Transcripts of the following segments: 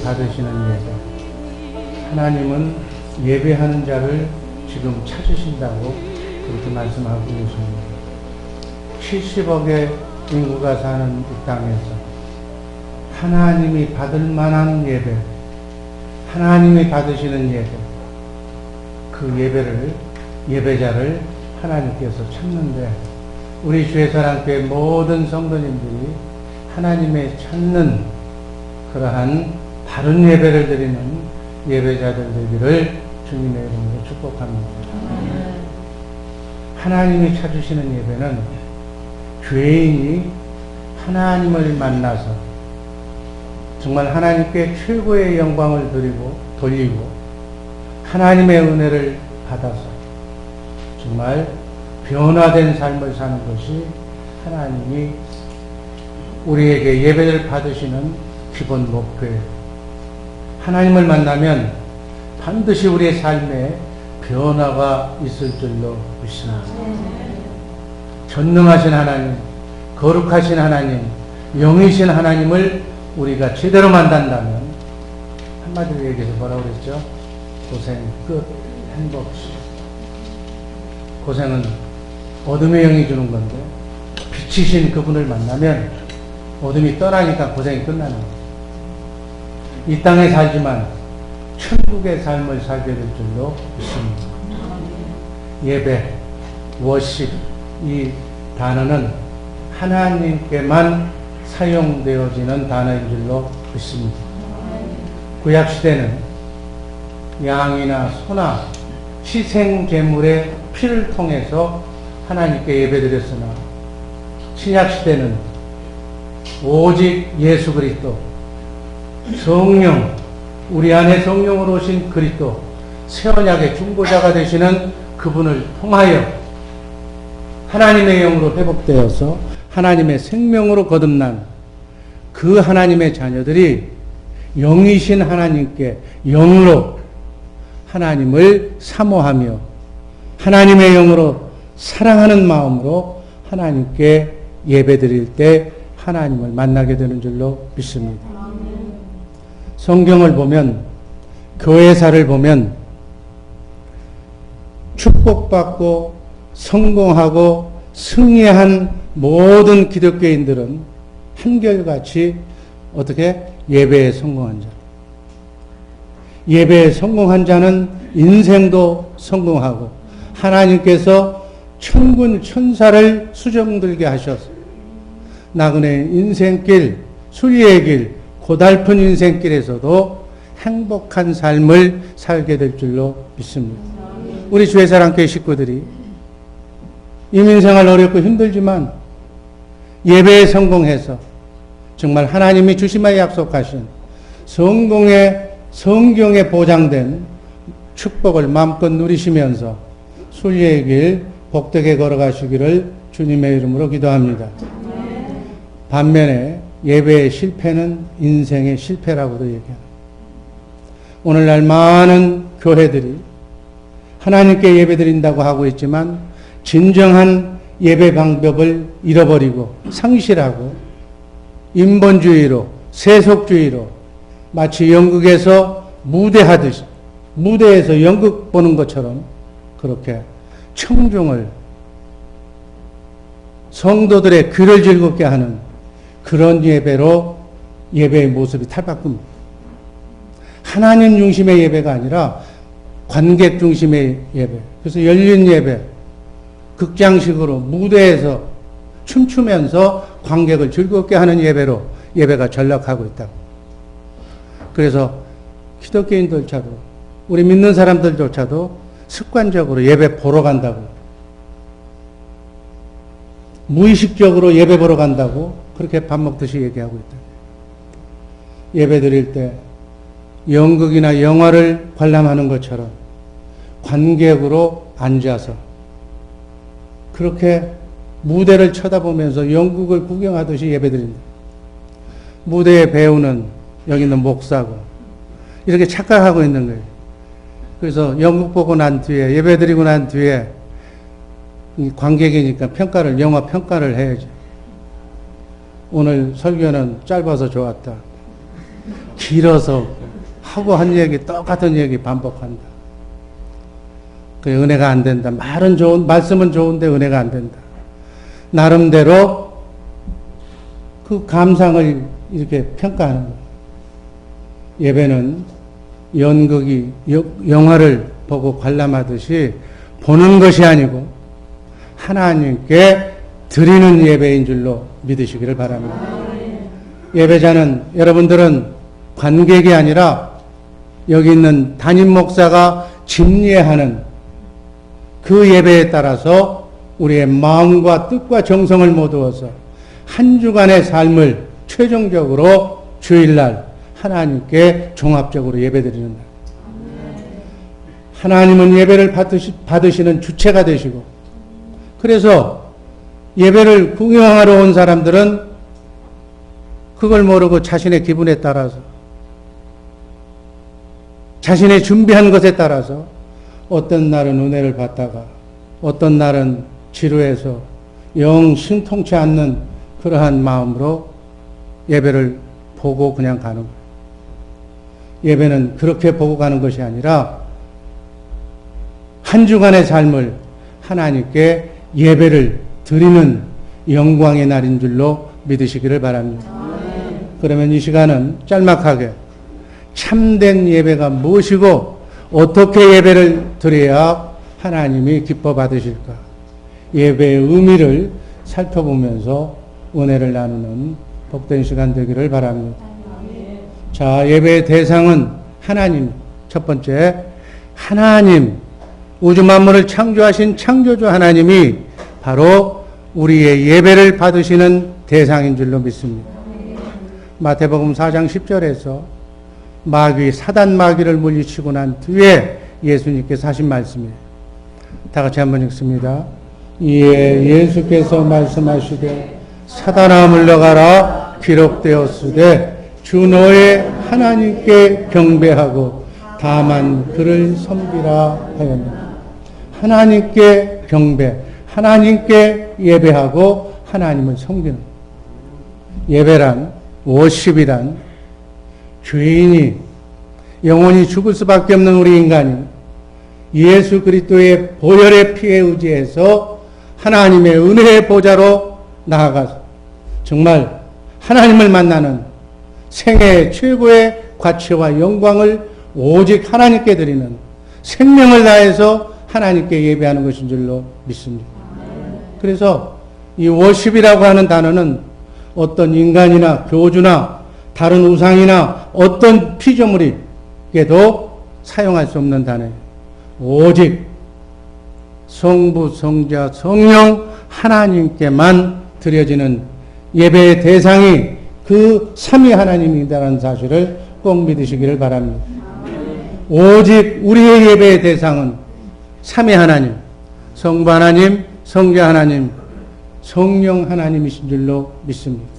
받으시는 예배. 하나님은 예배하는 자를 지금 찾으신다고 그렇게 말씀하고 계십니다. 70억의 인구가 사는 이 땅에서 하나님이 받을 만한 예배, 하나님이 받으시는 예배, 그 예배자를 하나님께서 찾는데, 우리 주의 사랑교회 모든 성도님들이 하나님의 찾는 그러한 바른 예배를 드리는 예배자들 되기를 주님의 이름으로 축복합니다. 하나님이 찾으시는 예배는 죄인이 하나님을 만나서 정말 하나님께 최고의 영광을 돌리고 하나님의 은혜를 받아서 정말 변화된 삶을 사는 것이 하나님이 우리에게 예배를 받으시는 기본 목표예요. 하나님을 만나면 반드시 우리의 삶에 변화가 있을 줄로 믿습니다. 전능하신 하나님, 거룩하신 하나님, 영이신 하나님을 우리가 제대로 만난다면, 한마디로 얘기해서 뭐라고 그랬죠? 고생 끝, 행복시. 고생은 어둠의 영이 주는 건데, 빛이신 그분을 만나면 어둠이 떠나니까 고생이 끝나는 거예요. 이 땅에 살지만 천국의 삶을 살게 될 줄로 믿습니다. 예배, 워십, 이 단어는 하나님께만 사용되어지는 단어인 줄로 믿습니다. 구약시대는 양이나 소나 희생제물의 피를 통해서 하나님께 예배드렸으나, 신약시대는 오직 예수 그리스도, 성령, 우리 안에 성령으로 오신 그리스도, 새 언약의 중보자가 되시는 그분을 통하여 하나님의 영으로 회복되어서 하나님의 생명으로 거듭난 그 하나님의 자녀들이 영이신 하나님께 영으로 하나님을 사모하며 하나님의 영으로 사랑하는 마음으로 하나님께 예배드릴 때 하나님을 만나게 되는 줄로 믿습니다. 성경을 보면, 교회사를 보면 축복받고 성공하고 승리한 모든 기독교인들은 한결같이 어떻게? 예배에 성공한 자. 예배에 성공한 자는 인생도 성공하고 하나님께서 천군 천사를 수정들게 하셔서 나그네 인생길, 순리의 길, 고달픈 인생길에서도 행복한 삶을 살게 될 줄로 믿습니다. 우리 주의 사랑교회 식구들이 이민생활 어렵고 힘들지만 예배에 성공해서 정말 하나님이 주심에 약속하신 성경에 보장된 축복을 마음껏 누리시면서 순리의 길 복되게 걸어가시기를 주님의 이름으로 기도합니다. 반면에 예배의 실패는 인생의 실패라고도 얘기합니다. 오늘날 많은 교회들이 하나님께 예배드린다고 하고 있지만 진정한 예배 방법을 잃어버리고 상실하고 인본주의로, 세속주의로 마치 연극에서 무대하듯이, 무대에서 연극 보는 것처럼 그렇게 청중을, 성도들의 귀를 즐겁게 하는 그런 예배로 예배의 모습이 탈바꿈니다. 하나님 중심의 예배가 아니라 관객 중심의 예배. 그래서 열린 예배, 극장식으로 무대에서 춤추면서 관객을 즐겁게 하는 예배로 예배가 전락하고 있다고. 그래서 기독교인들조차도, 우리 믿는 사람들조차도 습관적으로 예배 보러 간다고, 무의식적으로 예배 보러 간다고 그렇게 밥 먹듯이 얘기하고 있다. 예배 드릴 때 연극이나 영화를 관람하는 것처럼 관객으로 앉아서 그렇게 무대를 쳐다보면서 연극을 구경하듯이 예배드린다. 무대의 배우는 여기 있는 목사고 이렇게 착각하고 있는 거예요. 그래서 연극 보고 난 뒤에, 예배드리고 난 뒤에 관객이니까 영화 평가를 해야지. 오늘 설교는 짧아서 좋았다. 길어서 하고 한 얘기, 똑같은 얘기 반복한다. 그 은혜가 안 된다. 말씀은 좋은데 은혜가 안 된다. 나름대로 그 감상을 이렇게 평가하는 거예요. 예배는 연극이 영화를 보고 관람하듯이 보는 것이 아니고 하나님께 드리는 예배인 줄로 믿으시기를 바랍니다. 예배자는 여러분들은 관객이 아니라 여기 있는 담임 목사가 집례하는 그 예배에 따라서 우리의 마음과 뜻과 정성을 모두어서 한 주간의 삶을 최종적으로 주일날 하나님께 종합적으로 예배드리는 날. 하나님은 예배를 받으시는 주체가 되시고, 그래서 예배를 구경하러 온 사람들은 그걸 모르고 자신의 기분에 따라서, 자신의 준비한 것에 따라서 어떤 날은 은혜를 받다가 어떤 날은 지루해서 영 신통치 않는 그러한 마음으로 예배를 보고 그냥 가는 거예요. 예배는 그렇게 보고 가는 것이 아니라 한 주간의 삶을 하나님께 예배를 드리는 영광의 날인 줄로 믿으시기를 바랍니다. 그러면 이 시간은 짤막하게 참된 예배가 무엇이고 어떻게 예배를 드려야 하나님이 기뻐 받으실까? 예배의 의미를 살펴보면서 은혜를 나누는 복된 시간 되기를 바랍니다. 자, 예배의 대상은 하나님. 첫 번째, 하나님, 우주 만물을 창조하신 창조주 하나님이 바로 우리의 예배를 받으시는 대상인 줄로 믿습니다. 마태복음 4장 10절에서 사단 마귀를 물리치고 난 뒤에 예수님께서 하신 말씀이에요. 다 같이 한번 읽습니다. 이에 예수께서 말씀하시되 사단아 물러가라 기록되었으되 주 너의 하나님께 경배하고 다만 그를 섬기라 하였느니라. 하나님께 경배, 하나님께 예배하고 하나님을 섬기는 예배란, 워십이란 죄인이 영원히 죽을 수밖에 없는 우리 인간이 예수 그리스도의 보혈의 피에 의지해서 하나님의 은혜의 보좌로 나아가서 정말 하나님을 만나는 생애의 최고의 가치와 영광을 오직 하나님께 드리는 생명을 다해서 하나님께 예배하는 것인 줄로 믿습니다. 그래서 이 워십이라고 하는 단어는 어떤 인간이나 교주나 다른 우상이나 어떤 피조물에게도 사용할 수 없는 단어예요. 오직 성부, 성자, 성령 하나님께만 드려지는 예배의 대상이 그 삼위 하나님이다라는 사실을 꼭 믿으시기를 바랍니다. 오직 우리의 예배의 대상은 삼위 하나님, 성부 하나님, 성자 하나님, 성령 하나님이신 줄로 믿습니다.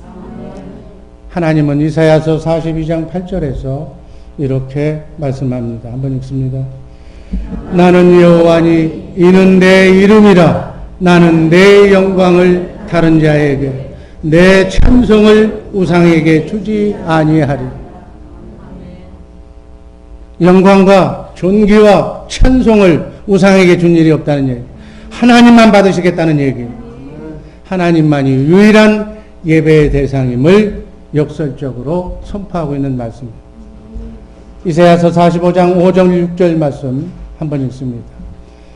하나님은 이사야서 42장 8절에서 이렇게 말씀합니다. 한번 읽습니다. 나는 여호와니 이는 내 이름이라. 나는 내 영광을 다른 자에게 내 찬송을 우상에게 주지 아니하리. 영광과 존귀와 찬송을 우상에게 준 일이 없다는 얘기. 하나님만 받으시겠다는 얘기. 하나님만이 유일한 예배의 대상임을 역설적으로 선포하고 있는 말씀입니다. 이사야서 45장 5절 6절 말씀 한번 읽습니다.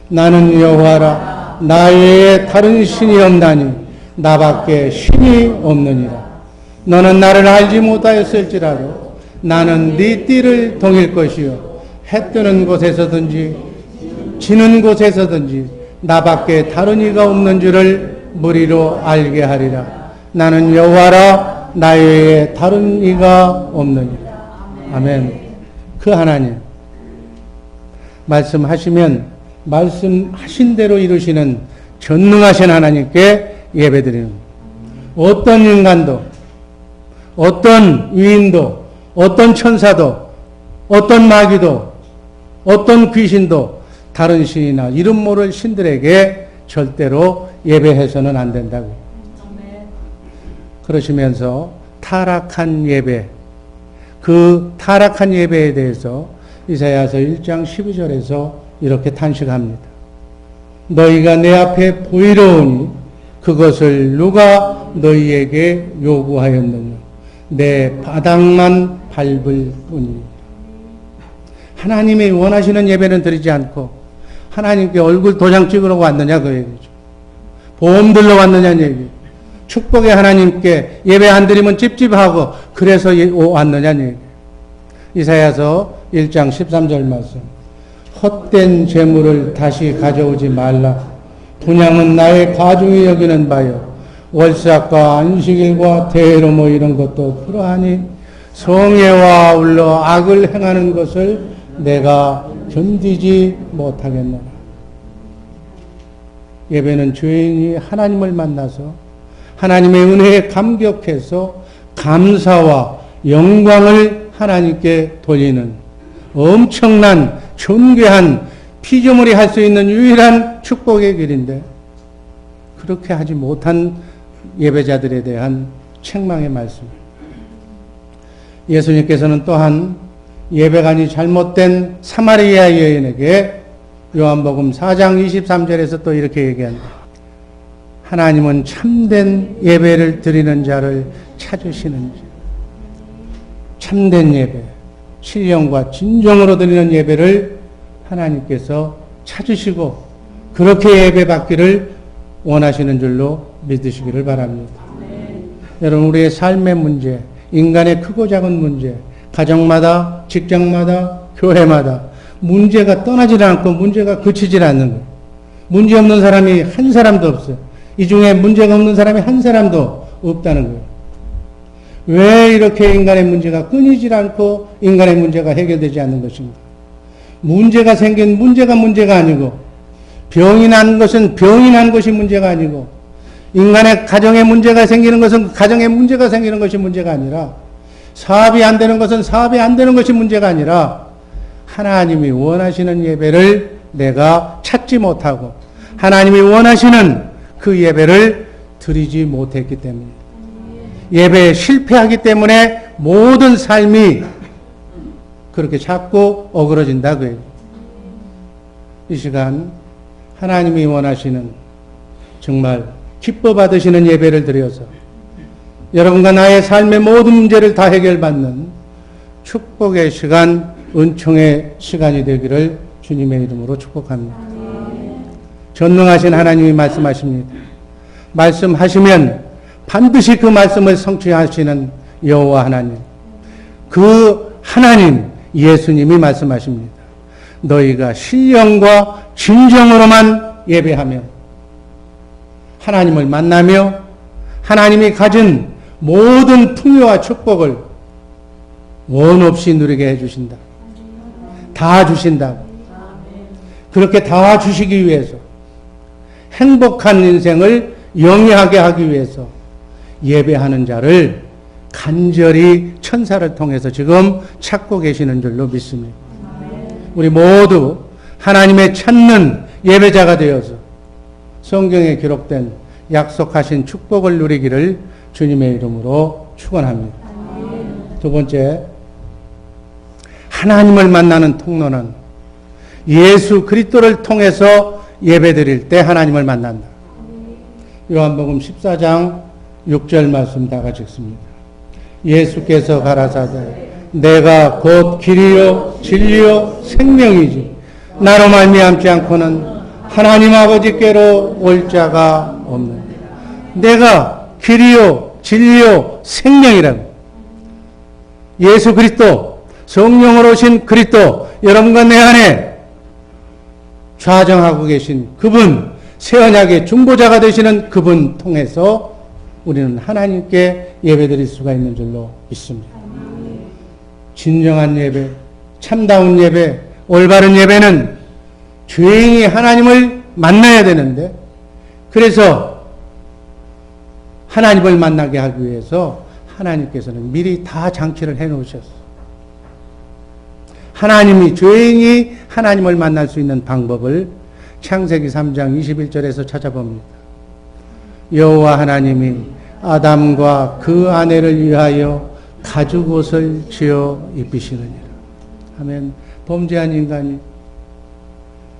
나는 여호와라. 나 외에 다른 신이 없나니 나밖에 신이 없느니라. 너는 나를 알지 못하였을지라도 나는 네 띠를 동일 것이요 해 뜨는 곳에서든지 지는 곳에서든지 나밖에 다른 이가 없는 줄을 무리로 알게 하리라. 나는 여호와라. 나 외에 다른 이가 없느니라. 아멘. 그 하나님 말씀하시면 말씀하신 대로 이루시는 전능하신 하나님께 예배드리는, 어떤 인간도 어떤 위인도 어떤 천사도 어떤 마귀도 어떤 귀신도 다른 신이나 이름 모를 신들에게 절대로 예배해서는 안 된다고. 그러시면서 타락한 예배, 그 타락한 예배에 대해서 이사야서 1장 12절에서 이렇게 탄식합니다. 너희가 내 앞에 보이러오니 그것을 누가 너희에게 요구하였느냐. 내 바닥만 밟을 뿐이니. 하나님이 원하시는 예배는 드리지 않고 하나님께 얼굴 도장 찍으러 왔느냐 그 얘기죠. 보험 들러 왔느냐는 얘기. 축복의 하나님께 예배 안 드리면 찝찝하고 그래서 왔느냐는 얘기. 이사야서 1장 13절 말씀. 헛된 재물을 다시 가져오지 말라. 분향은 나의 가중이 여기는 바요. 월삭과 안식일과 대회로 뭐 이런 것도 그러하니 성애와 아울러 악을 행하는 것을 내가 견디지 못하겠노라. 예배는 죄인이 하나님을 만나서 하나님의 은혜에 감격해서 감사와 영광을 하나님께 돌리는 엄청난 존귀한 피조물이 할 수 있는 유일한 축복의 길인데 그렇게 하지 못한 예배자들에 대한 책망의 말씀. 예수님께서는 또한 예배관이 잘못된 사마리아 여인에게 요한복음 4장 23절에서 또 이렇게 얘기한다. 하나님은 참된 예배를 드리는 자를 찾으시는지. 참된 예배, 신령과 진정으로 드리는 예배를 하나님께서 찾으시고 그렇게 예배받기를 원하시는 줄로 믿으시기를 바랍니다. 여러분, 우리의 삶의 문제, 인간의 크고 작은 문제, 가정마다, 직장마다, 교회마다 문제가 떠나질 않고 문제가 그치질 않는 거예요. 문제 없는 사람이 한 사람도 없어요. 이 중에 문제가 없는 사람이 한 사람도 없다는 거예요. 왜 이렇게 인간의 문제가 끊이질 않고 인간의 문제가 해결되지 않는 것인가? 문제가 생긴 문제가 아니고 병이 난 것은 병이 난 것이 문제가 아니고 인간의 가정에 문제가 생기는 것은 가정에 문제가 생기는 것이 문제가 아니라 사업이 안 되는 것은 사업이 안 되는 것이 문제가 아니라 하나님이 원하시는 예배를 내가 찾지 못하고 하나님이 원하시는 그 예배를 드리지 못했기 때문에 예배에 실패하기 때문에 모든 삶이 그렇게 자꾸 어그러진다 그래요. 이 시간 하나님이 원하시는 정말 기뻐 받으시는 예배를 드려서 여러분과 나의 삶의 모든 문제를 다 해결받는 축복의 시간, 은총의 시간이 되기를 주님의 이름으로 축복합니다. 전능하신 하나님이 말씀하십니다. 말씀하시면 반드시 그 말씀을 성취하시는 여호와 하나님. 그 하나님 예수님이 말씀하십니다. 너희가 신령과 진정으로만 예배하면 하나님을 만나며 하나님이 가진 모든 풍요와 축복을 원 없이 누리게 해주신다. 다 주신다. 그렇게 다 주시기 위해서 행복한 인생을 영위하게 하기 위해서 예배하는 자를 간절히 천사를 통해서 지금 찾고 계시는 줄로 믿습니다. 우리 모두 하나님의 찾는 예배자가 되어서 성경에 기록된 약속하신 축복을 누리기를 주님의 이름으로 축원합니다. 두 번째, 하나님을 만나는 통로는 예수 그리스도를 통해서 예배드릴 때 하나님을 만난다. 요한복음 14장 6절 말씀 다 같이 읽습니다. 예수께서 가라사대 내가 곧 길이요 진리요 생명이지 나로 말미암지 않고는 하나님 아버지께로 올 자가 없는. 내가 길이요 진리요 생명이라고. 예수 그리스도 성령으로 오신 그리스도 여러분과 내 안에 좌정하고 계신 그분 새 언약의 중보자가 되시는 그분 통해서 우리는 하나님께 예배드릴 수가 있는 줄로 믿습니다. 진정한 예배, 참다운 예배, 올바른 예배는 죄인이 하나님을 만나야 되는데 그래서 하나님을 만나게 하기 위해서 하나님께서는 미리 다 장치를 해놓으셨어요. 하나님이 죄인이 하나님을 만날 수 있는 방법을 창세기 3장 21절에서 찾아봅니다. 여호와 하나님이 아담과 그 아내를 위하여 가죽옷을 지어 입히시느니라. 아멘. 범죄한 인간이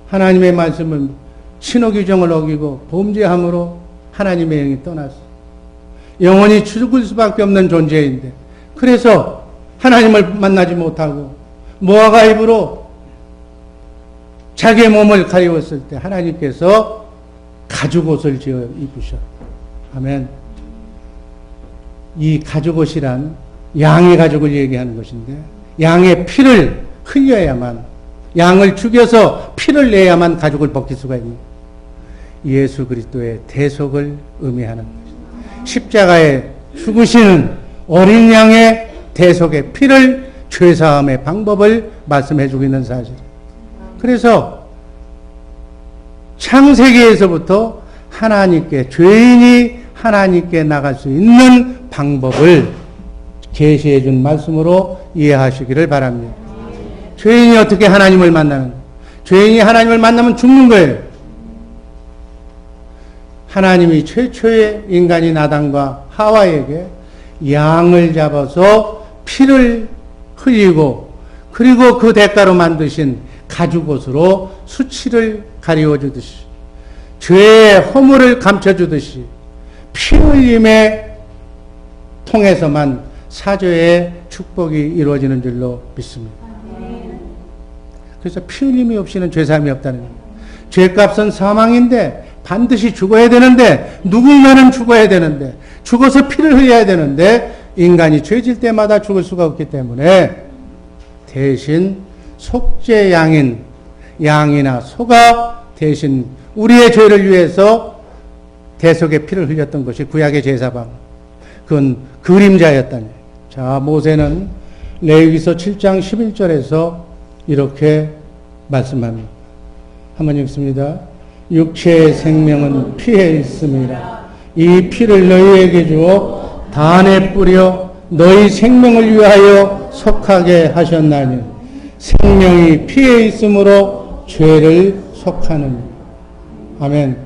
하나님의 말씀을 신호 규정을 어기고 범죄함으로 하나님의 영이 떠났어. 영원히 죽을 수밖에 없는 존재인데, 그래서 하나님을 만나지 못하고 모아가 입으로 자기의 몸을 가리웠을 때 하나님께서 가죽옷을 지어 입으셨다. 아멘. 이 가죽옷이란 양의 가죽을 얘기하는 것인데, 양의 피를 흘려야만, 양을 죽여서 피를 내야만 가죽을 벗길 수가 있는 예수 그리스도의 대속을 의미하는 것입니다. 십자가에 죽으시는 어린 양의 대속의 피를, 죄사함의 방법을 말씀해 주고 있는 사실입니다. 그래서 창세기에서부터 하나님께, 죄인이 하나님께 나갈 수 있는 방법을 계시해 준 말씀으로 이해하시기를 바랍니다. 죄인이 어떻게 하나님을 만나는 거예요? 죄인이 하나님을 만나면 죽는 거예요. 하나님이 최초의 인간인 아담과 하와에게 양을 잡아서 피를 흘리고, 그리고 그 대가로 만드신 가죽옷으로 수치를 가리워 주듯이, 죄의 허물을 감춰 주듯이 피 흘림에 통해서만 사죄의 축복이 이루어지는 줄로 믿습니다. 그래서 피 흘림이 없이는 죄사함이 없다는 겁니다. 죄값은 사망인데 반드시 죽어야 되는데, 누군가는 죽어야 되는데, 죽어서 피를 흘려야 되는데, 인간이 죄질 때마다 죽을 수가 없기 때문에 대신 속죄 양인 양이나 소가 대신 우리의 죄를 위해서 대속의 피를 흘렸던 것이 구약의 제사방. 그건 그림자였다니. 자, 모세는 레위기서 7장 11절에서 이렇게 말씀합니다. 한번 읽습니다. 육체의 생명은 피에 있음이라. 이 피를 너희에게 주어 단에 뿌려 너희 생명을 위하여 속하게 하셨나니, 생명이 피에 있으므로 죄를 속하느니. 아멘.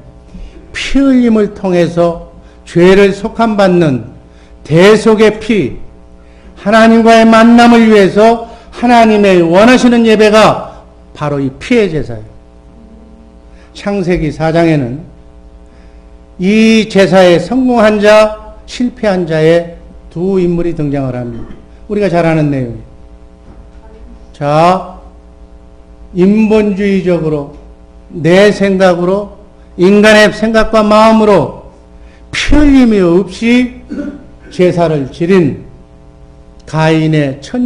피 흘림을 통해서 죄를 속함받는 대속의 피, 하나님과의 만남을 위해서 하나님의 원하시는 예배가 바로 이 피의 제사예요. 창세기 4장에는 이 제사에 성공한 자, 실패한 자의 두 인물이 등장을 합니다. 우리가 잘 아는 내용이에요. 자, 인본주의적으로 내 생각으로, 인간의 생각과 마음으로 피 흘림이 없이 제사를 지린 가인의 첫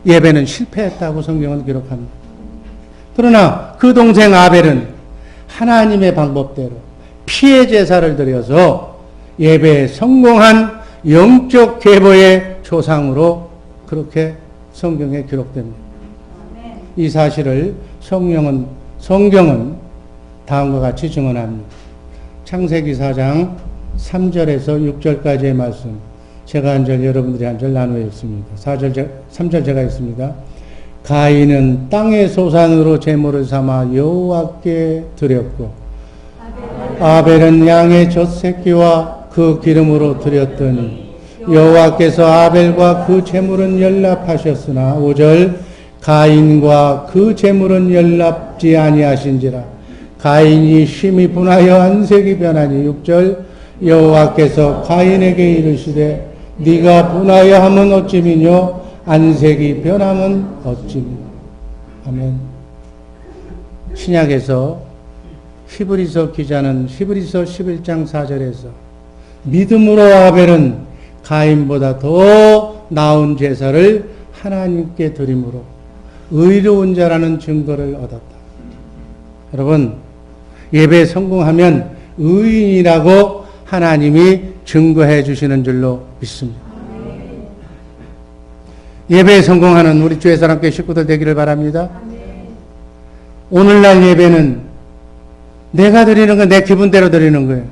예배는 실패했다고 성경은 기록합니다. 그러나 그 동생 아벨은 하나님의 방법대로 피의 제사를 드려서 예배에 성공한 영적 계보의 조상으로 그렇게 성경에 기록됩니다. 이 사실을 성경은 다음과 같이 증언합니다. 창세기 4장 3절에서 6절까지의 말씀, 제가 한 절, 여러분들이 한 절 나누어 읽습니다. 3절 제가 읽습니다. 가인은 땅의 소산으로 제물을 삼아 여호와께 드렸고, 아벨은 양의 젖새끼와 그 기름으로 드렸더니 여호와께서 아벨과 그 제물은 연락하셨으나 5절 가인과 그 제물은 연락지 아니하신지라. 가인이 심히 분하여 안색이 변하니 6절 여호와께서 가인에게 이르시되 네가 분하여 함은 어찌미뇨 안색이 변함은 어찌미뇨. 아멘. 신약에서 히브리서 기자는 히브리서 11장 4절에서 믿음으로 아벨은 가인보다 더 나은 제사를 하나님께 드림으로 의로운 자라는 증거를 얻었다. 여러분, 예배에 성공하면 의인이라고 하나님이 증거해 주시는 줄로 믿습니다. 예배에 성공하는 우리 주의 사람께 식구들 되기를 바랍니다. 오늘날 예배는 내가 드리는 거, 내 기분대로 드리는 거예요.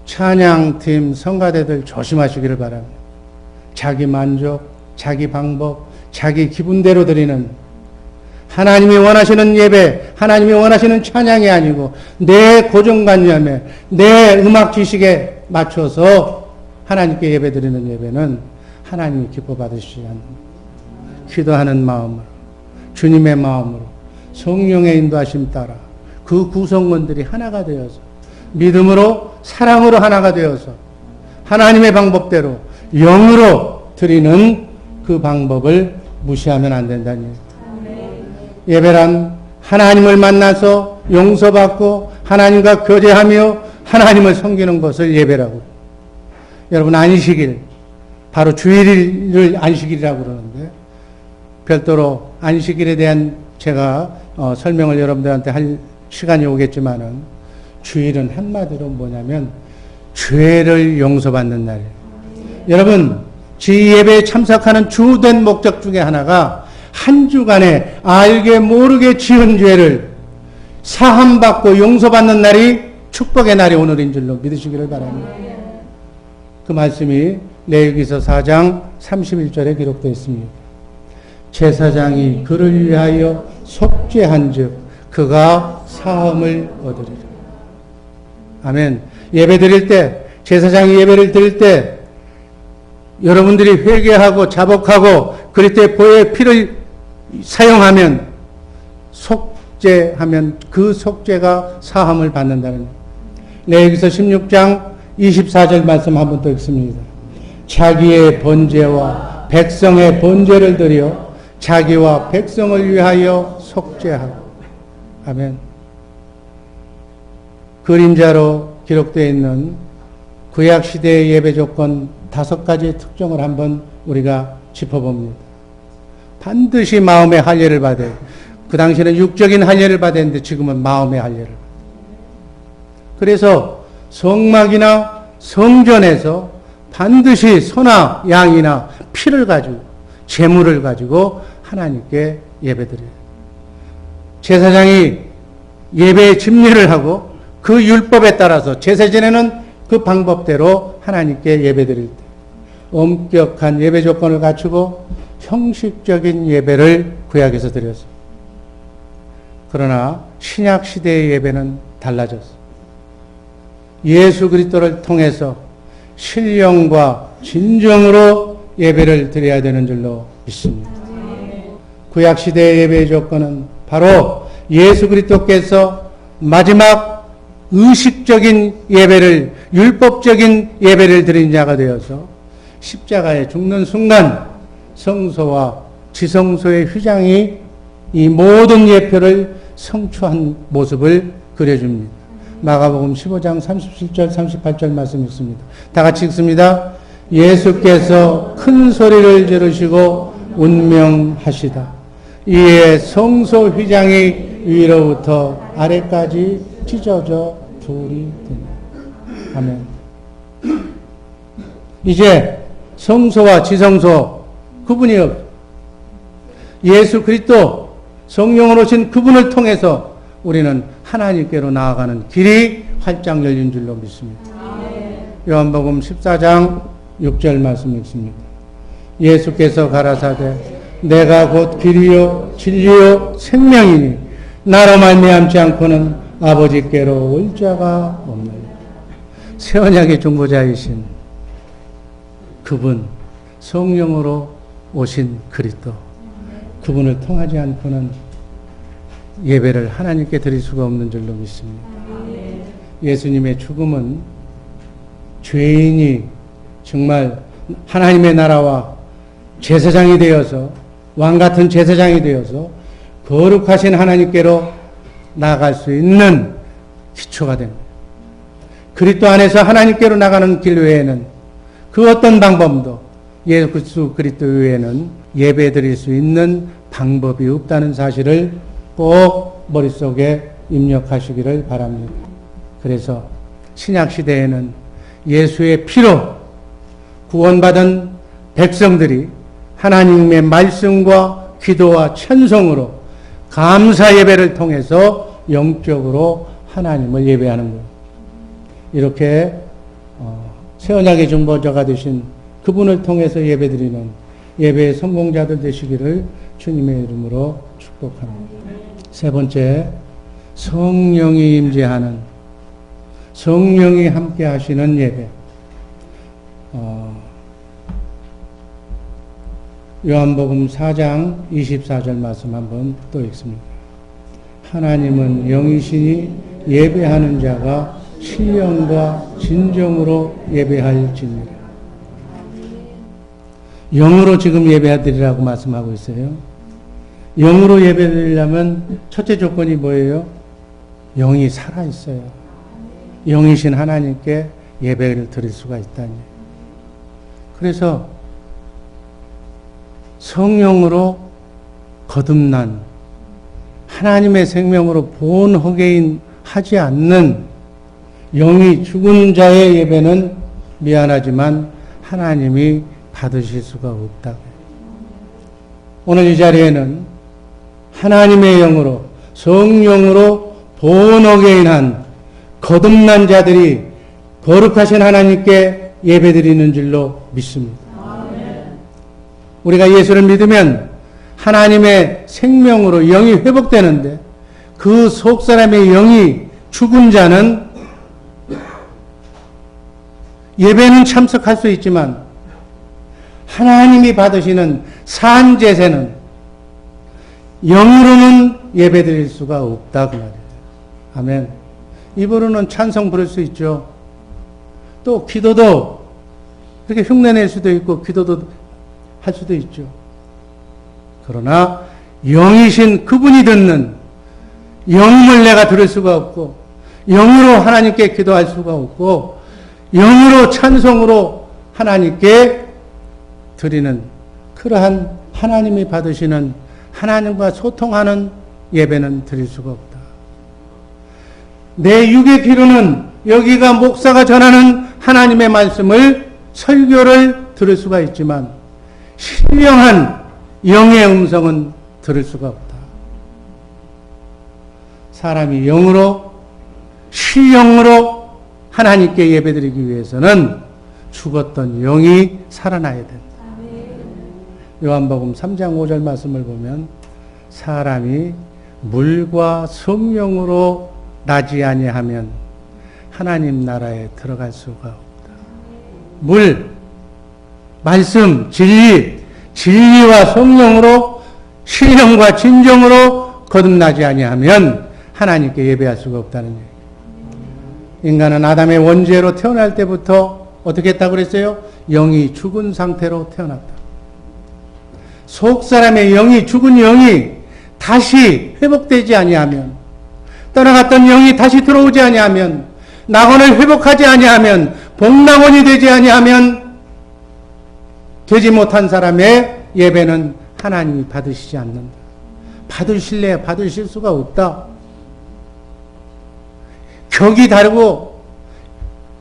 찬양팀, 성가대들 조심하시기를 바랍니다. 자기 만족, 자기 방법, 자기 기분대로 드리는, 하나님이 원하시는 예배, 하나님이 원하시는 찬양이 아니고 내 고정관념에, 내 음악 지식에 맞춰서 하나님께 예배드리는 예배는 하나님이 기뻐 받으시지 않는 기도하는 마음으로 주님의 마음으로 성령의 인도하심 따라 그 구성원들이 하나가 되어서 믿음으로 사랑으로 하나가 되어서 하나님의 방법대로 영으로 드리는 그 방법을 무시하면 안 된다는 얘기예요. 예배란 하나님을 만나서 용서받고 하나님과 교제하며 하나님을 섬기는 것을 예배라고. 여러분 안식일, 바로 주일을 안식일이라고 그러는데 별도로 안식일에 대한 제가 설명을 여러분들한테 할 시간이 오겠지만은 주일은 한마디로 뭐냐면 죄를 용서받는 날이에요. 여러분 지예배에 참석하는 주된 목적 중에 하나가 한 주간에 알게 모르게 지은 죄를 사함받고 용서받는 날이 축복의 날이 오늘인 줄로 믿으시기를 바랍니다. 그 말씀이 레위기서 4장 31절에 기록되어 있습니다. 제사장이 그를 위하여 속죄한 즉 그가 사함을 얻으리라. 아멘. 예배 드릴 때, 제사장이 예배를 드릴 때 여러분들이 회개하고 자복하고 그리스도의 보혈의 피를 사용하면 속죄하면 그 속죄가 사함을 받는다는 레위기서 16장 24절 말씀 한번 더 읽습니다. 자기의 번제와 백성의 번제를 드려 자기와 백성을 위하여 속죄하고. 아멘. 그림자로 기록되어 있는 구약시대의 예배 조건 5가지의 특징을 한번 우리가 짚어봅니다. 반드시 마음의 할례를 받아야 돼요. 그 당시에는 육적인 할례를 받아야 했는데 지금은 마음의 할례를. 그래서 성막이나 성전에서 반드시 소나 양이나 피를 가지고 제물을 가지고 하나님께 예배드려요. 제사장이 예배의 집례를 하고 그 율법에 따라서 제사 지내는 그 방법대로 하나님께 예배드릴 때 엄격한 예배 조건을 갖추고 형식적인 예배를 구약에서 드렸어요. 그러나 신약 시대의 예배는 달라졌어요. 예수 그리스도를 통해서 신령과 진정으로 예배를 드려야 되는 줄로 믿습니다. 구약 시대의 예배의 조건은 바로 예수 그리스도께서 마지막 의식적인 예배를, 율법적인 예배를 드린 자가 되어서 십자가에 죽는 순간 성소와 지성소의 휘장이 이 모든 예표를 성취한 모습을 그려줍니다. 마가복음 15장 37절 38절 말씀 있습니다. 다 같이 읽습니다. 예수께서 큰 소리를 지르시고 운명하시다. 이에 성소 휘장이 위로부터 아래까지 찢어져 둘이 된다. 아멘. 이제 성소와 지성소 구분이 없. 예수 그리스도 성령으로 오신 그분을 통해서 우리는 하나님께로 나아가는 길이 활짝 열린 줄로 믿습니다. 요한복음 14장 6절 말씀 읽습니다. 예수께서 가라사대 내가 곧 길이요 진리요 생명이니 나로 말미암지 않고는 아버지께로 올 자가 없느니라. 새 언약의 중보자이신 그분, 성령으로 오신 그리스도, 그분을 통하지 않고는 예배를 하나님께 드릴 수가 없는 줄로 믿습니다. 예수님의 죽음은 죄인이 정말 하나님의 나라와 제사장이 되어서 왕같은 제사장이 되어서 거룩하신 하나님께로 나아갈 수 있는 기초가 됩니다. 그리스도 안에서 하나님께로 나가는 길 외에는 그 어떤 방법도 예수 그리스도 외에는 예배 드릴 수 있는 방법이 없다는 사실을 꼭 머릿속에 입력하시기를 바랍니다. 그래서 신약시대에는 예수의 피로 구원받은 백성들이 하나님의 말씀과 기도와 찬송으로 감사 예배를 통해서 영적으로 하나님을 예배하는 거예요. 이렇게 새 언약의 중보자가 되신 그분을 통해서 예배드리는 예배의 성공자들 되시기를 주님의 이름으로 축복합니다. 세 번째, 성령이 임재하는, 성령이 함께 하시는 예배. 요한복음 4장 24절 말씀 한번 또 읽습니다. 하나님은 영이시니 예배하는 자가 신령과 진정으로 예배할지니라. 영으로 지금 예배드리라고 말씀하고 있어요. 영으로 예배드리려면 첫째 조건이 뭐예요? 영이 살아있어요. 영이신 하나님께 예배를 드릴 수가 있다니. 그래서 성령으로 거듭난 하나님의 생명으로 본허개인 하지 않는 영이 죽은 자의 예배는 미안하지만 하나님이 받으실 수가 없다. 오늘 이 자리에는 하나님의 영으로 성령으로 본허개인한 거듭난 자들이 거룩하신 하나님께 예배드리는 줄로 믿습니다. 우리가 예수를 믿으면 하나님의 생명으로 영이 회복되는데 그 속사람의 영이 죽은 자는 예배는 참석할 수 있지만 하나님이 받으시는 산제세는 영으로는 예배드릴 수가 없다 그 말이에요. 아멘. 입으로는 찬송 부를 수 있죠. 또 기도도 그렇게 흉내낼 수도 있고 기도도 할 수도 있죠. 그러나 영이신 그분이 듣는 영음을 내가 들을 수가 없고 영으로 하나님께 기도할 수가 없고 영으로 찬송으로 하나님께 드리는 그러한 하나님이 받으시는 하나님과 소통하는 예배는 드릴 수가 없다. 내 육의 귀로는 여기가 목사가 전하는 하나님의 말씀을 설교를 들을 수가 있지만 신령한 영의 음성은 들을 수가 없다. 사람이 영으로 신령으로 하나님께 예배드리기 위해서는 죽었던 영이 살아나야 된다. 요한복음 3장 5절 말씀을 보면 사람이 물과 성령으로 나지 아니하면 하나님 나라에 들어갈 수가 없다. 물, 말씀, 진리, 진리와 성령으로 신령과 진정으로 거듭나지 아니하면 하나님께 예배할 수가 없다는 얘기예요. 인간은 아담의 원죄로 태어날 때부터 어떻게 했다고 그랬어요? 영이 죽은 상태로 태어났다. 속사람의 영이 죽은 영이 다시 회복되지 아니하면 떠나갔던 영이 다시 들어오지 아니하면 낙원을 회복하지 아니하면 복낙원이 되지 아니하면 되지 못한 사람의 예배는 하나님이 받으시지 않는다. 받으실래야 받으실 수가 없다. 격이 다르고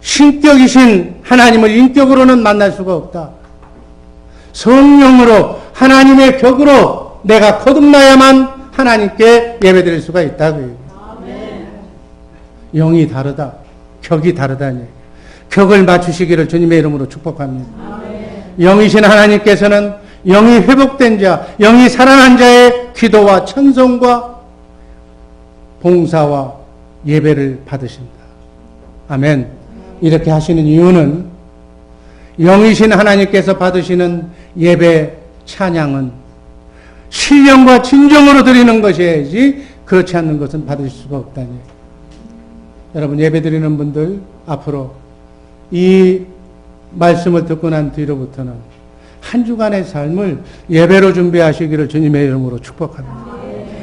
신격이신 하나님을 인격으로는 만날 수가 없다. 성령으로 하나님의 격으로 내가 거듭나야만 하나님께 예배드릴 수가 있다. 영이 다르다. 격이 다르다니. 격을 맞추시기를 주님의 이름으로 축복합니다. 영이신 하나님께서는 영이 회복된 자, 영이 살아난 자의 기도와 찬송과 봉사와 예배를 받으신다. 아멘. 이렇게 하시는 이유는 영이신 하나님께서 받으시는 예배 찬양은 신령과 진정으로 드리는 것이야지 그렇지 않는 것은 받으실 수가 없다니. 여러분 예배 드리는 분들 앞으로 이 말씀을 듣고 난 뒤로부터는 한 주간의 삶을 예배로 준비하시기를 주님의 이름으로 축복합니다.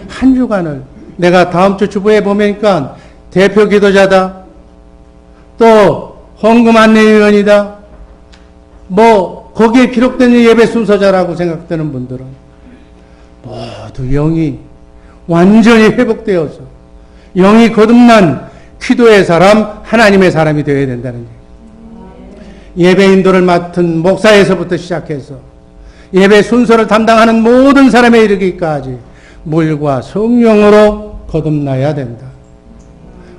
한 주간을 내가 다음 주 주보에 보니까 대표 기도자다. 또 헌금 안내위원이다. 뭐 거기에 기록된 예배 순서자라고 생각되는 분들은 모두 영이 완전히 회복되어서 영이 거듭난 기도의 사람, 하나님의 사람이 되어야 된다는 얘기예요. 예배 인도를 맡은 목사에서부터 시작해서 예배 순서를 담당하는 모든 사람에 이르기까지 물과 성령으로 거듭나야 된다.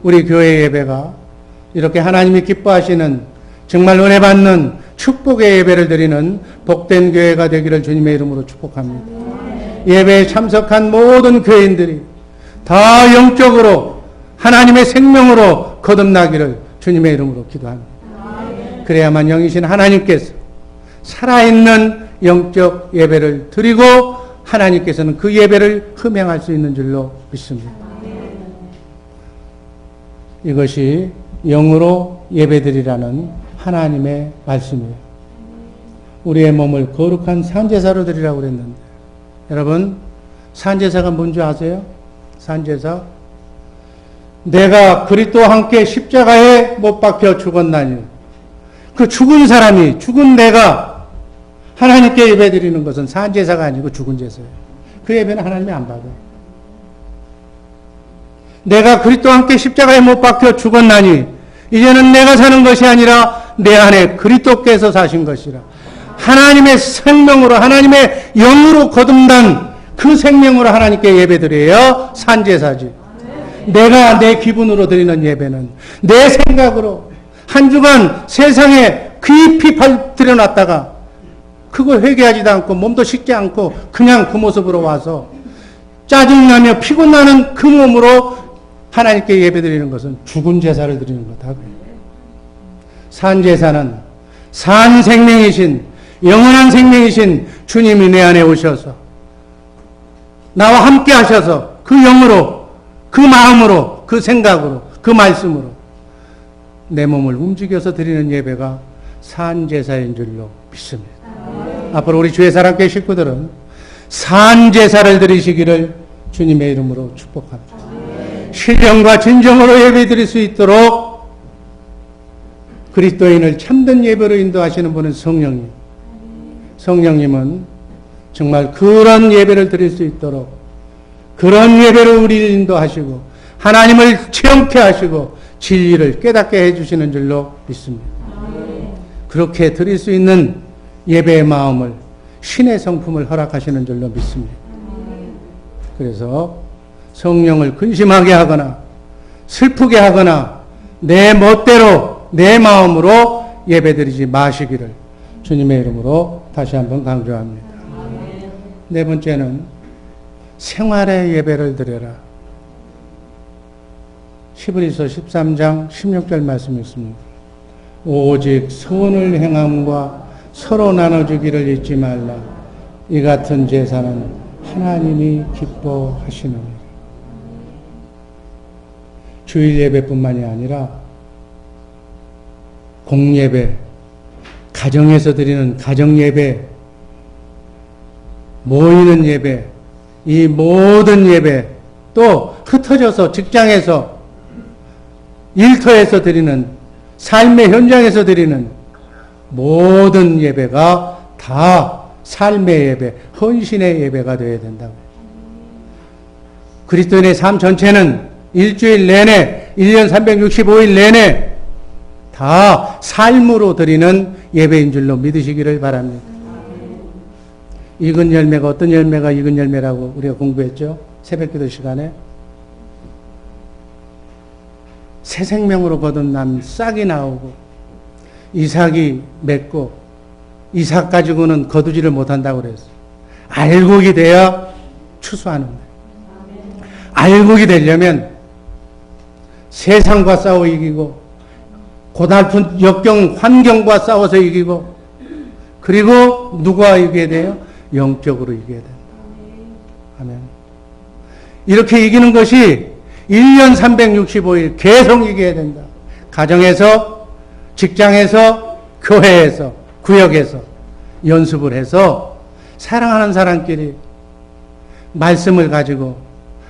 우리 교회 예배가 이렇게 하나님이 기뻐하시는 정말 은혜 받는 축복의 예배를 드리는 복된 교회가 되기를 주님의 이름으로 축복합니다. 예배에 참석한 모든 교인들이 다 영적으로 하나님의 생명으로 거듭나기를 주님의 이름으로 기도합니다. 그래야만 영이신 하나님께서 살아있는 영적 예배를 드리고 하나님께서는 그 예배를 흠양할 수 있는 줄로 믿습니다. 이것이 영으로 예배드리라는 하나님의 말씀이에요. 우리의 몸을 거룩한 산제사로 드리라고 그랬는데, 여러분 산제사가 뭔지 아세요? 산제사, 내가 그리스도와 함께 십자가에 못 박혀 죽었나니, 그 죽은 사람이, 죽은 내가 하나님께 예배드리는 것은 산제사가 아니고 죽은 제사예요. 그 예배는 하나님이 안 받아요. 내가 그리스도와 함께 십자가에 못 박혀 죽었나니 이제는 내가 사는 것이 아니라 내 안에 그리스도께서 사신 것이라. 하나님의 생명으로, 하나님의 영으로 거듭난 그 생명으로 하나님께 예배드려야 산제사지. 내가 내 기분으로 드리는 예배는 내 생각으로 한 주간 세상에 깊이 들여놨다가 그거 회개하지도 않고 몸도 식지 않고 그냥 그 모습으로 와서 짜증나며 피곤나는 그 몸으로 하나님께 예배드리는 것은 죽은 제사를 드리는 거다. 산제사는 산 생명이신, 영원한 생명이신 주님이 내 안에 오셔서 나와 함께 하셔서 그 영으로, 그 마음으로, 그 생각으로, 그 말씀으로 내 몸을 움직여서 드리는 예배가 산제사인 줄로 믿습니다. 앞으로 우리 주의 사랑교회 식구들은 산제사를 드리시기를 주님의 이름으로 축복합니다. 신령과 진정으로 예배드릴 수 있도록 그리스도인을 참된 예배로 인도하시는 분은 성령님. 성령님은 정말 그런 예배를 드릴 수 있도록 그런 예배로 우리를 인도하시고 하나님을 체험케 하시고 진리를 깨닫게 해주시는 줄로 믿습니다. 그렇게 드릴 수 있는 예배의 마음을, 신의 성품을 허락하시는 줄로 믿습니다. 그래서 성령을 근심하게 하거나 슬프게 하거나 내 멋대로 내 마음으로 예배드리지 마시기를 주님의 이름으로 다시 한번 강조합니다. 네 번째는 생활의 예배를 드려라. 히브리서 13장 16절 말씀이 있습니다. 오직 선을 행함과 서로 나눠주기를 잊지 말라. 이 같은 제사는 하나님이 기뻐하시느니라. 주일 예배뿐만이 아니라 공예배, 가정에서 드리는 가정예배, 모이는 예배, 이 모든 예배, 또 흩어져서 직장에서, 일터에서 드리는, 삶의 현장에서 드리는 모든 예배가 다 삶의 예배, 헌신의 예배가 되어야 된다고. 그리스도인의 삶 전체는 일주일 내내, 1년 365일 내내 다 삶으로 드리는 예배인 줄로 믿으시기를 바랍니다. 익은 열매가 어떤 열매가 익은 열매라고 우리가 공부했죠? 새벽기도 시간에. 새 생명으로 거듭난 싹이 나오고 이삭이 맺고 이삭 가지고는 거두지를 못한다고 그랬어요. 알곡이 돼야 추수하는 거예요. 알곡이 되려면 세상과 싸워 이기고 고달픈 역경 환경과 싸워서 이기고 그리고 누구와 이겨야 돼요? 영적으로 이겨야 된다. 아멘. 이렇게 이기는 것이 1년 365일 계속 이겨야 된다. 가정에서, 직장에서, 교회에서, 구역에서 연습을 해서 사랑하는 사람끼리 말씀을 가지고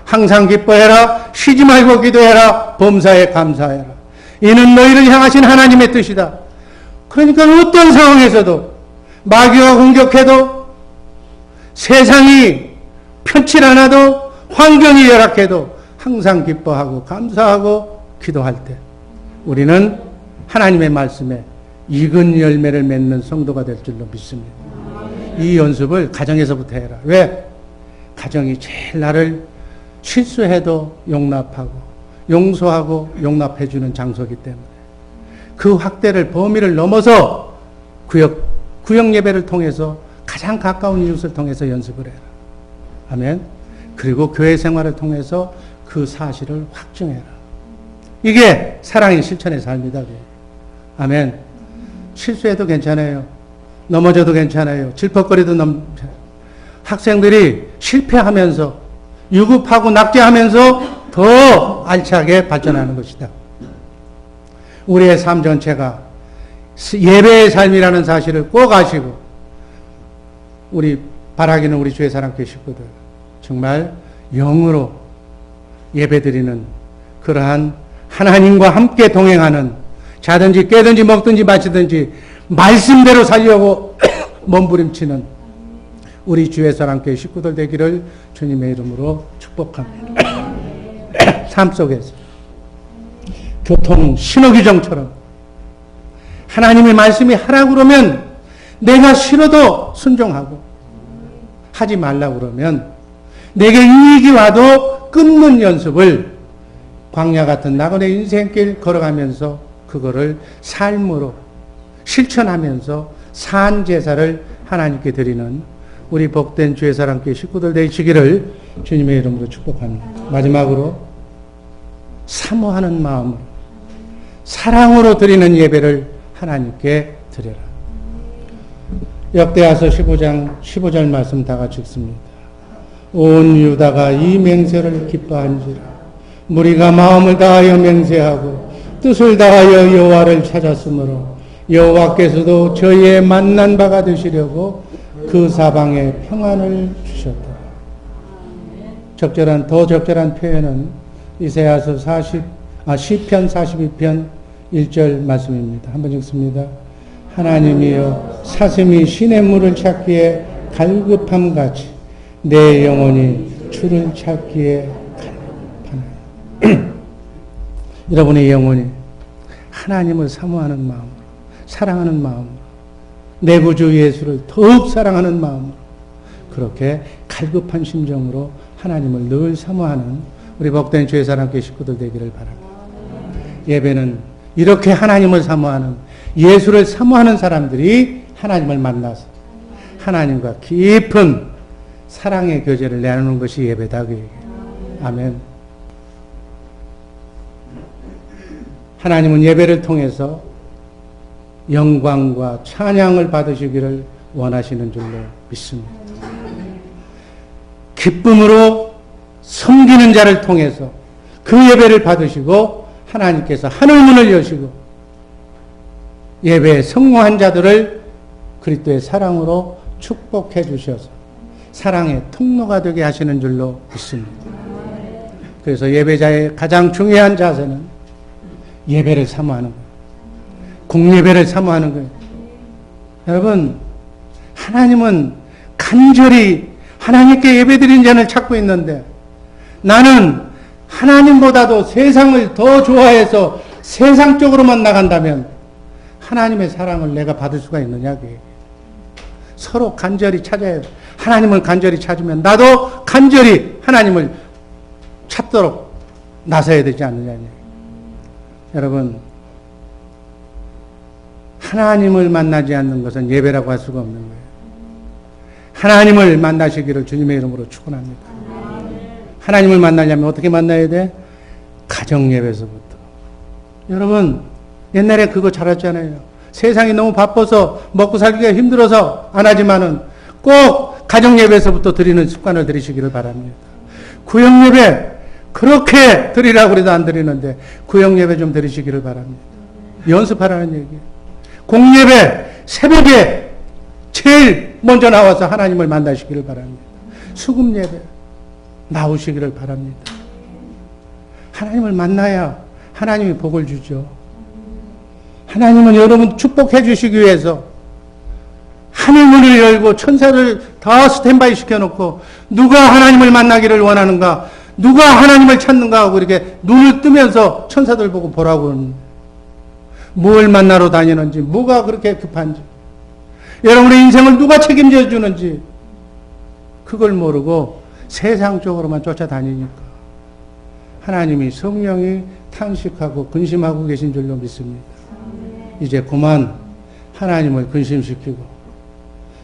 항상 기뻐해라, 쉬지 말고 기도해라, 범사에 감사해라. 이는 너희를 향하신 하나님의 뜻이다. 그러니까 어떤 상황에서도 마귀가 공격해도 세상이 편치 않아도 환경이 열악해도 항상 기뻐하고 감사하고 기도할 때 우리는 하나님의 말씀에 익은 열매를 맺는 성도가 될 줄로 믿습니다. 이 연습을 가정에서부터 해라. 왜? 가정이 제일 나를 실수해도 용납하고 용서하고 용납해주는 장소이기 때문에 그 확대를 범위를 넘어서 구역 예배를 통해서 가장 가까운 이웃을 통해서 연습을 해라. 아멘. 그리고 교회 생활을 통해서 그 사실을 확증해라. 이게 사랑의 실천의 삶이다. 아멘. 실수해도 괜찮아요. 넘어져도 괜찮아요. 질퍽거리도 학생들이 실패하면서 유급하고 낙제하면서 더 알차게 발전하는 것이다. 우리의 삶 전체가 예배의 삶이라는 사실을 꼭 아시고 우리 바라기는 우리 주의 사랑교회 식구들 정말 영으로 예배드리는 그러한 하나님과 함께 동행하는 자든지 깨든지 먹든지 마시든지 말씀대로 살려고 몸부림치는 우리 주의 사랑교회 식구들 되기를 주님의 이름으로 축복합니다. 삶 속에서 교통 신호규정처럼 하나님의 말씀이 하라고 그러면 내가 싫어도 순종하고 하지 말라고 그러면 내게 이익이 와도 끊는 연습을 광야 같은 나그네 인생길 걸어가면서 그거를 삶으로 실천하면서 산 제사를 하나님께 드리는 우리 복된 주의 사랑교회 식구들 되시기를 주님의 이름으로 축복합니다. 마지막으로 사모하는 마음으로 사랑으로 드리는 예배를 하나님께 드려라. 역대하서 15장 15절 말씀 다 같이 읽습니다. 온 유다가 이 맹세를 기뻐한지라 무리가 마음을 다하여 맹세하고 뜻을 다하여 여호와를 찾았으므로 여호와께서도 저희의 만난 바가 되시려고 그 사방에 평안을 주셨다. 더 적절한 표현은 이사야서 시편 42편 1절 말씀입니다. 한번 읽습니다. 하나님이여 사슴이 시냇물을 찾기에 갈급함같이 내 영혼이 주를 찾기에 갈급하나이다. 여러분의 영혼이 하나님을 사모하는 마음으로 사랑하는 마음으로 내 구주 예수를 더욱 사랑하는 마음으로 그렇게 갈급한 심정으로 하나님을 늘 사모하는 우리 복된 주의 사랑교회 식구들 되기를 바랍니다. 예배는 이렇게 하나님을 사모하는 예수를 사모하는 사람들이 하나님을 만나서 하나님과 깊은 사랑의 교제를 나누는 것이 예배다. 그 얘기예요. 아멘. 하나님은 예배를 통해서 영광과 찬양을 받으시기를 원하시는 줄로 믿습니다. 기쁨으로 섬기는 자를 통해서 그 예배를 받으시고 하나님께서 하늘문을 여시고 예배에 성공한 자들을 그리스도의 사랑으로 축복해 주셔서 사랑의 통로가 되게 하시는 줄로 믿습니다. 그래서 예배자의 가장 중요한 자세는 예배를 사모하는 거예요. 공예배를 사모하는 거예요. 여러분, 하나님은 간절히 하나님께 예배드린 자를 찾고 있는데 나는 하나님보다도 세상을 더 좋아해서 세상 쪽으로만 나간다면 하나님의 사랑을 내가 받을 수가 있느냐? 서로 간절히 찾아야 돼. 하나님을 간절히 찾으면 나도 간절히 하나님을 찾도록 나서야 되지 않느냐? 여러분, 하나님을 만나지 않는 것은 예배라고 할 수가 없는 거예요. 하나님을 만나시기를 주님의 이름으로 축원합니다. 하나님을 만나려면 어떻게 만나야 돼? 가정 예배에서부터. 여러분, 옛날에 그거 잘했잖아요. 세상이 너무 바빠서 먹고 살기가 힘들어서 안 하지만은 꼭 가정 예배에서부터 드리는 습관을 들이시기를 바랍니다. 구역 예배 그렇게 드리라고 그래도 안 드리는데 구역 예배 좀 드리시기를 바랍니다. 연습하라는 얘기예요. 공예배 새벽에 제일 먼저 나와서 하나님을 만나시기를 바랍니다. 수금 예배 나오시기를 바랍니다. 하나님을 만나야 하나님이 복을 주죠. 하나님은 여러분 축복해 주시기 위해서 하늘문을 열고 천사를 다 스탠바이 시켜놓고 누가 하나님을 만나기를 원하는가, 누가 하나님을 찾는가 하고 이렇게 눈을 뜨면서 천사들 보고 보라고 뭘 만나러 다니는지, 뭐가 그렇게 급한지, 여러분의 인생을 누가 책임져 주는지 그걸 모르고 세상 쪽으로만 쫓아다니니까 하나님이 성령이 탄식하고 근심하고 계신 줄로 믿습니다. 이제 그만 하나님을 근심시키고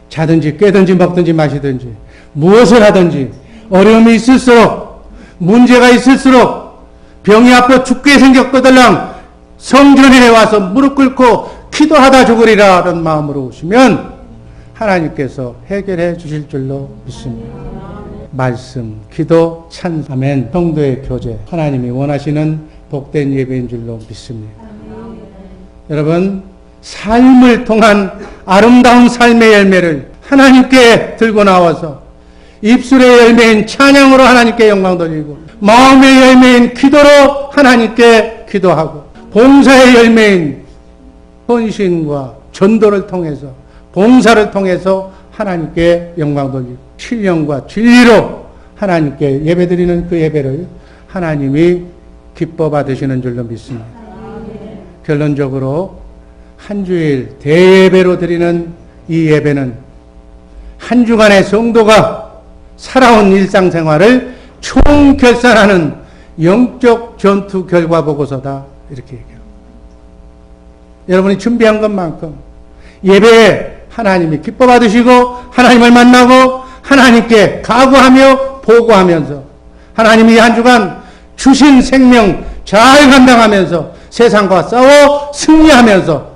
자든지 깨든지 먹든지 마시든지 무엇을 하든지 어려움이 있을수록 문제가 있을수록 병이 아파 죽게 생겼거들랑 성전에 와서 무릎 꿇고 기도하다 죽으리라 라는 마음으로 오시면 하나님께서 해결해 주실 줄로 믿습니다. 말씀, 기도, 찬, 아멘, 성도의 교제, 하나님이 원하시는 복된 예배인 줄로 믿습니다. 여러분, 삶을 통한 아름다운 삶의 열매를 하나님께 들고 나와서 입술의 열매인 찬양으로 하나님께 영광 돌리고 마음의 열매인 기도로 하나님께 기도하고 봉사의 열매인 헌신과 전도를 통해서 봉사를 통해서 하나님께 영광 돌리고 신령과 진리로 하나님께 예배드리는 그 예배를 하나님이 기뻐 받으시는 줄로 믿습니다. 결론적으로 한 주일 대예배로 드리는 이 예배는 한 주간의 성도가 살아온 일상생활을 총결산하는 영적 전투 결과 보고서다 이렇게 얘기해요. 여러분이 준비한 것만큼 예배에 하나님이 기뻐 받으시고 하나님을 만나고 하나님께 각오하며 보고하면서 하나님이 한 주간 주신 생명 잘 감당하면서 세상과 싸워 승리하면서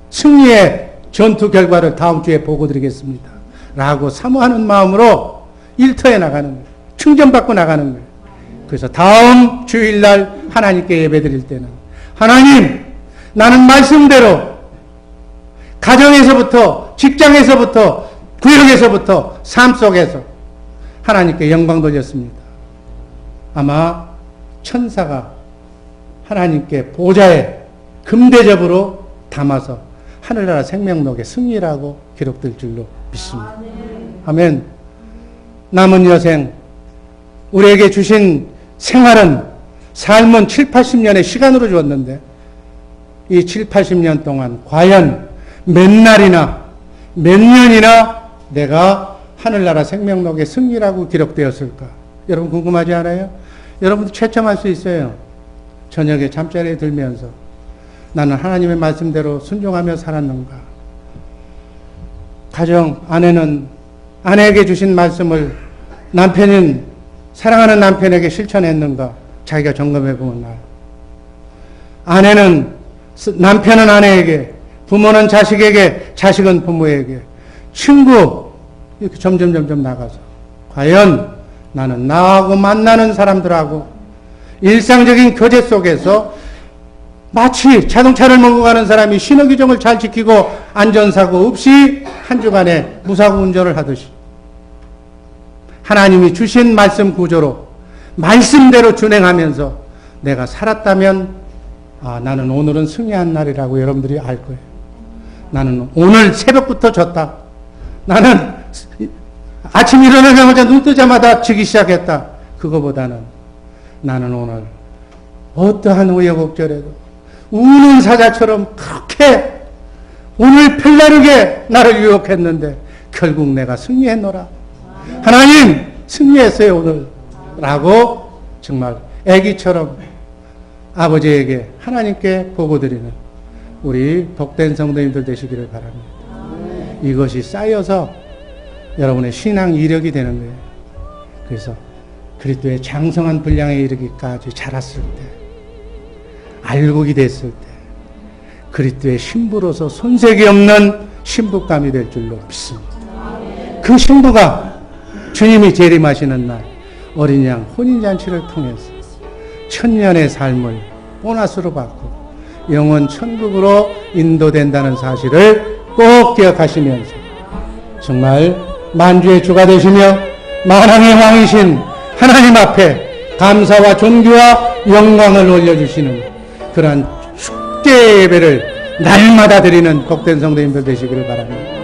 승리의 전투 결과를 다음 주에 보고 드리겠습니다. 라고 사모하는 마음으로 일터에 나가는 거예요. 충전받고 나가는 거예요. 그래서 다음 주일날 하나님께 예배 드릴 때는 하나님, 나는 말씀대로 가정에서부터 직장에서부터 구역에서부터 삶 속에서 하나님께 영광 돌렸습니다. 아마 천사가 하나님께 보좌에 금대접으로 담아서 하늘나라 생명록에 승리라고 기록될 줄로 믿습니다. 아멘. 남은 여생 우리에게 주신 생활은 삶은 7, 80년의 시간으로 주었는데 이 7, 80년 동안 과연 몇 날이나 몇 년이나 내가 하늘나라 생명록에 승리라고 기록되었을까? 여러분 궁금하지 않아요? 여러분도 채점할 수 있어요. 저녁에 잠자리에 들면서 나는 하나님의 말씀대로 순종하며 살았는가? 가정 아내는 아내에게 주신 말씀을 남편인 사랑하는 남편에게 실천했는가? 자기가 점검해 보면 나요. 남편은 아내에게, 부모는 자식에게, 자식은 부모에게, 친구 이렇게 점점 나가서 과연 나는 나하고 만나는 사람들하고 일상적인 교제 속에서 마치 자동차를 몰고 가는 사람이 신호규정을 잘 지키고 안전사고 없이 한 주간에 무사고 운전을 하듯이 하나님이 주신 말씀 구조로 말씀대로 준행하면서 내가 살았다면 나는 오늘은 승리한 날이라고 여러분들이 알 거예요. 나는 오늘 새벽부터 졌다. 나는 아침 일어나자마자 눈 뜨자마자 지기 시작했다. 그거보다는 나는 오늘 어떠한 우여곡절에도 우는 사자처럼 그렇게 오늘 별나르게 나를 유혹했는데 결국 내가 승리했노라. 하나님 승리했어요 오늘 라고 정말 애기처럼 아버지에게 하나님께 보고드리는 우리 복된 성도님들 되시기를 바랍니다. 이것이 쌓여서 여러분의 신앙 이력이 되는 거예요. 그래서 그리스도의 장성한 분량에 이르기까지 자랐을 때, 알곡이 됐을 때 그리스도의 신부로서 손색이 없는 신부감이 될 줄로 믿습니다. 그 신부가 주님이 재림하시는 날 어린 양 혼인잔치를 통해서 천년의 삶을 보너스로 받고 영원 천국으로 인도된다는 사실을 꼭 기억하시면서 정말 만주의 주가 되시며 만왕의 왕이신 하나님 앞에 감사와 존귀와 영광을 올려주시는 그러한 축제 예배를 날마다 드리는 복된 성도님들 되시기를 바랍니다.